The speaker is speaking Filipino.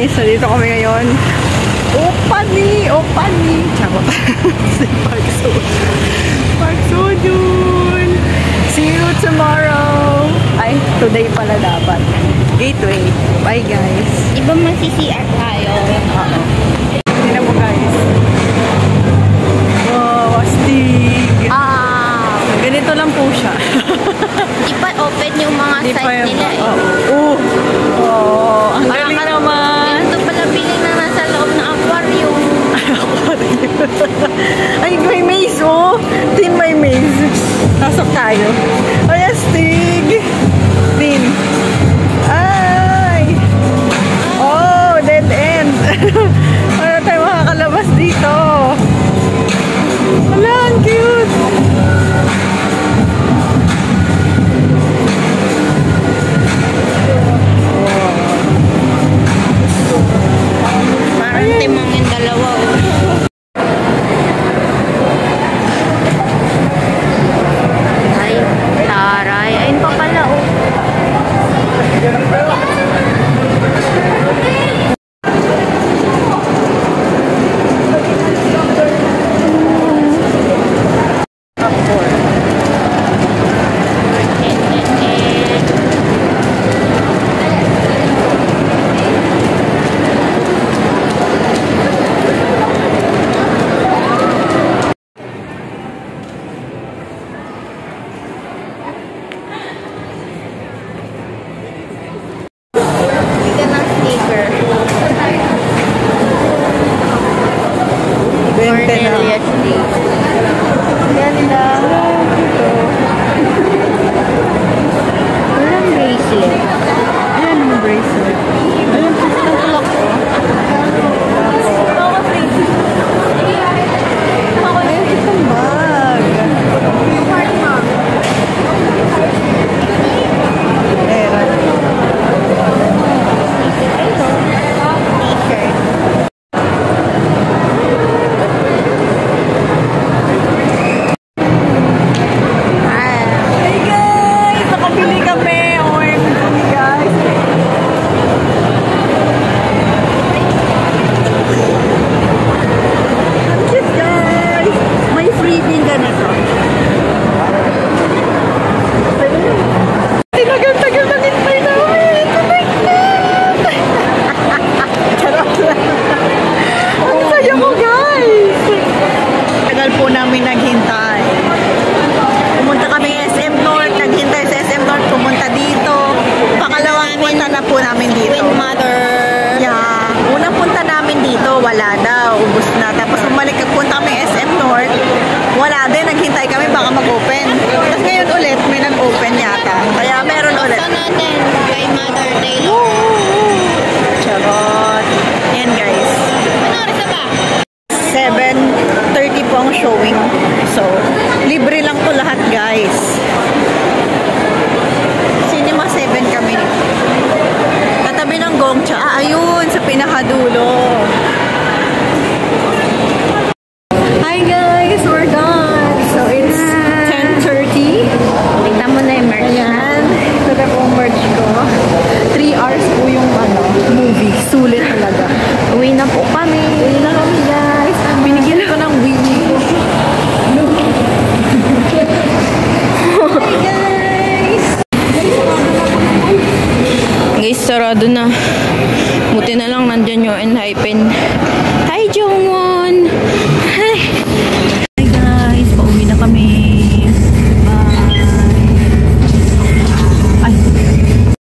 guys, nandito kami ngayon. Opani! Charot. Si Park Seo-joon. See you tomorrow. Ay, today pala dapat. Gateway. Bye guys. Iba mag-CCR tayo. Oo. Tingnan mo guys. Wow, astig. Ganito lang po siya. Di pa open yung mga site nila eh. Ang galing naman. Ganito pala piling na nasa loob ng aquarium. Ay, may maze oh. Tin may maze. Pasok tayo. Ay, astig. Tin. Ay. Oh, dead end. Para tayo makakalabas dito. Wala, ang cute. Parang timang yung dalawa oh. Ay, taray. Ayun pa pala oh. Sarado na. Buti na lang nandyan yung Enhypen. Hi, Jongwon!